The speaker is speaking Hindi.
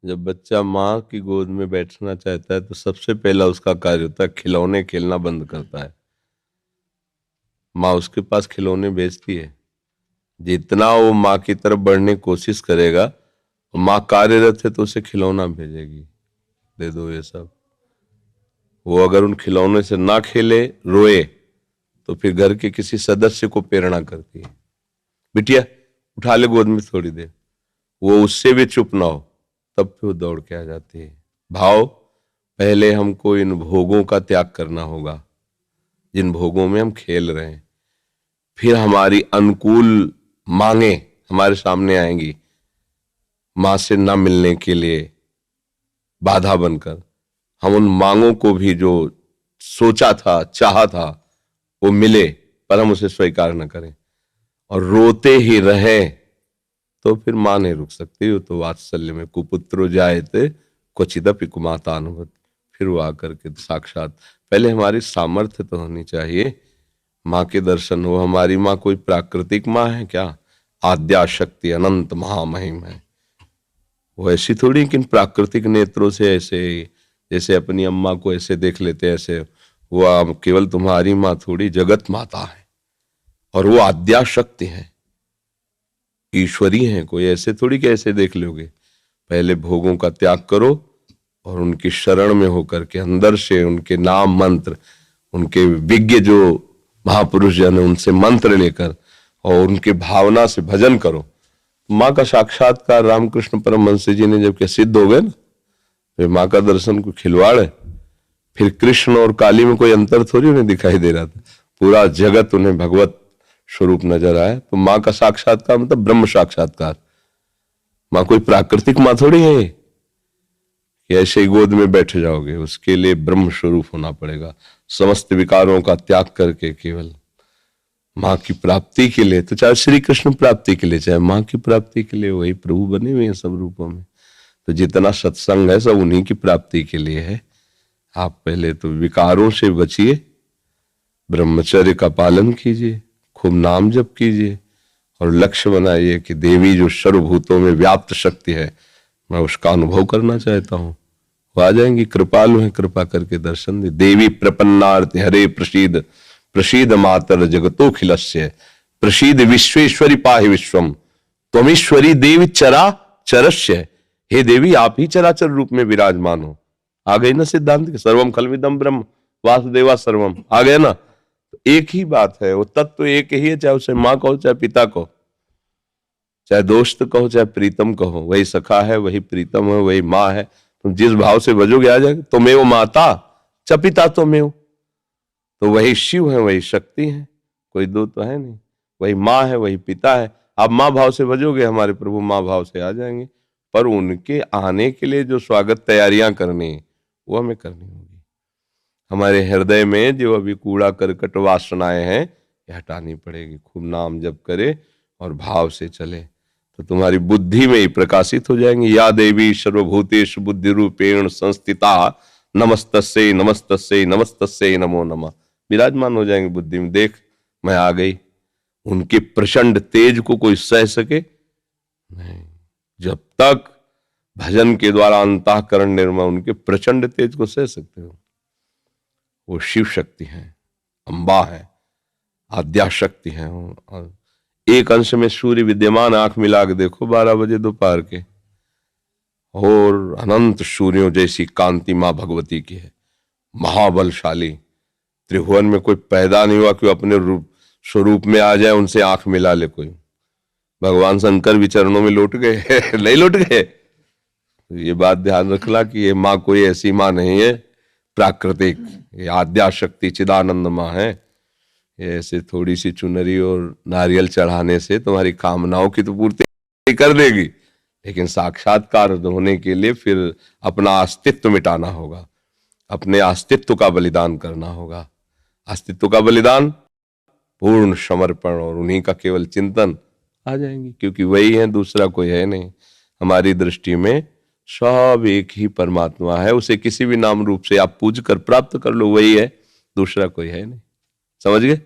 जब बच्चा माँ की गोद में बैठना चाहता है तो सबसे पहला उसका कार्य होता है खिलौने खेलना बंद करता है। माँ उसके पास खिलौने भेजती है। जितना वो माँ की तरफ बढ़ने की कोशिश करेगा, माँ कार्यरत है तो उसे खिलौना भेजेगी, दे दो ये सब। वो अगर उन खिलौने से ना खेले, रोए, तो फिर घर के किसी सदस्य को प्रेरणा करती है, बिटिया उठा ले गोद में थोड़ी देर। वो उससे भी चुप ना हो, तब फिर वो दौड़ के आ जाती है। भाव, पहले हमको इन भोगों का त्याग करना होगा जिन भोगों में हम खेल रहे हैं। फिर हमारी अनुकूल मांगे हमारे सामने आएंगी, मां से ना मिलने के लिए बाधा बनकर। हम उन मांगों को भी जो सोचा था, चाहा था, वो मिले, पर हम उसे स्वीकार न करें और रोते ही रहें, तो फिर मां नहीं रुक सकती। वो तो वात्सल्य में कुपुत्रो जायते क्वचिदपि कुमाता अनुभूत। फिर वो आकर के साक्षात, पहले हमारी सामर्थ्य तो होनी चाहिए, माँ के दर्शन हो। हमारी माँ कोई प्राकृतिक माँ है क्या? आद्या शक्ति अनंत महामहिम है। वो ऐसी थोड़ी कि प्राकृतिक नेत्रों से ऐसे, जैसे अपनी अम्मा को ऐसे देख लेते हैं ऐसे, वो केवल तुम्हारी माँ थोड़ी, जगत माता है और वो आद्या शक्ति है, ईश्वरी है। कोई ऐसे थोड़ी कि ऐसे देख लोगे। पहले भोगों का त्याग करो और उनकी शरण में होकर के अंदर से उनके नाम मंत्र, उनके विज्ञ जो महापुरुष जन है उनसे मंत्र लेकर और उनके भावना से भजन करो। माँ का साक्षात्कार रामकृष्ण परमहंस जी ने जब के सिद्ध हो गए ना, फिर माँ का दर्शन को खिलवाड़ है। फिर कृष्ण और काली में कोई अंतर थोड़ी उन्हें दिखाई दे रहा था, पूरा जगत उन्हें भगवत स्वरूप नजर आया। तो माँ का साक्षात्कार मतलब ब्रह्म साक्षात्कार। माँ कोई प्राकृतिक माँ थोड़ी है कि ऐसे ही गोद में बैठ जाओगे। उसके लिए ब्रह्म स्वरूप होना पड़ेगा, समस्त विकारों का त्याग करके केवल माँ की प्राप्ति के लिए। तो चाहे श्री कृष्ण प्राप्ति के लिए, चाहे माँ की प्राप्ति के लिए, वही प्रभु बने हुए हैं सब रूपों में। तो जितना सत्संग है सब उन्हीं की प्राप्ति के लिए है। आप पहले तो विकारों से बचिए, ब्रह्मचर्य का पालन कीजिए, खूब नाम जप कीजिए और लक्ष्य बनाइए कि देवी जो सर्वभूतों में व्याप्त शक्ति है, मैं उसका अनुभव करना चाहता हूं। वो आ जाएंगी, कृपालु है, कृपा करके दर्शन दे। देवी प्रपन्नार्थ हरे प्रसीद, प्रसीद मातर जगतोखिलस्य, प्रसीद विश्वेश्वरी पाहि विश्वम, त्वमीश्वरी देवी चरा चरस्य। हे देवी, आप ही चराचर रूप में विराजमान हो। आ गई ना सिद्धांत के सर्वम खलविदम ब्रह्म वासुदेवा सर्वम, आ गया ना। एक ही बात है, वो तत्व तो एक ही है, चाहे उसे माँ कहो चाहे पिता कहो, चाहे दोस्त कहो चाहे प्रीतम कहो। वही सखा है, वही प्रीतम है, वही माँ है। तुम जिस भाव से बजोगे आ जाएगा। तुम्हें वो माता च पिता तुम्हें, तो वही शिव है, वही शक्ति है, कोई दो तो है नहीं। वही माँ है, वही पिता है। आप माँ भाव से बजोगे, हमारे प्रभु माँ भाव से आ जाएंगे। पर उनके आने के लिए जो स्वागत तैयारियां करनी वो हमें करनी होगी। हमारे हृदय में जो अभी कूड़ा करकट वासनाएं हैं ये हटानी पड़ेगी। खूब नाम जप करे और भाव से चले तो तुम्हारी बुद्धि में ही प्रकाशित हो जाएंगी। या देवी सर्वभूतेषु बुद्धि रूपेण संस्थिता नमस्तस्यै नमस्तस्यै नमस्तस्यै नमो नमः। विराजमान हो जाएंगे बुद्धि में। देख मैं आ गई। उनके प्रचंड तेज को कोई सह सके नहीं। जब तक भजन के द्वारा अंतःकरण निर्मल, उनके प्रचंड तेज को सह सकते हो। वो शिव शक्ति है, अम्बा है, आद्या शक्ति है। और एक अंश में सूर्य विद्यमान, आंख मिला के देखो 12 बजे दोपहर के, और अनंत सूर्यों जैसी कांति मां भगवती की है, महाबलशाली। त्रिभुवन में कोई पैदा नहीं हुआ कि अपने रूप स्वरूप में आ जाए, उनसे आंख मिला ले कोई। भगवान शंकर भी चरणों में लौट गए नहीं लौट गए। ये बात ध्यान रखना कि ये माँ कोई ऐसी माँ नहीं है प्राकृतिक, ये आद्या शक्ति चिदानंद माँ है। ये ऐसे थोड़ी सी चुनरी और नारियल चढ़ाने से तुम्हारी कामनाओं की तो पूर्ति कर देगी, लेकिन साक्षात्कार होने के लिए फिर अपना अस्तित्व मिटाना होगा, अपने अस्तित्व का बलिदान करना होगा। अस्तित्व का बलिदान, पूर्ण समर्पण और उन्हीं का केवल चिंतन, आ जाएंगे। क्योंकि वही है, दूसरा कोई है नहीं। हमारी दृष्टि में सब एक ही परमात्मा है। उसे किसी भी नाम रूप से आप पूज कर प्राप्त कर लो, वही है, दूसरा कोई है नहीं। समझ गए?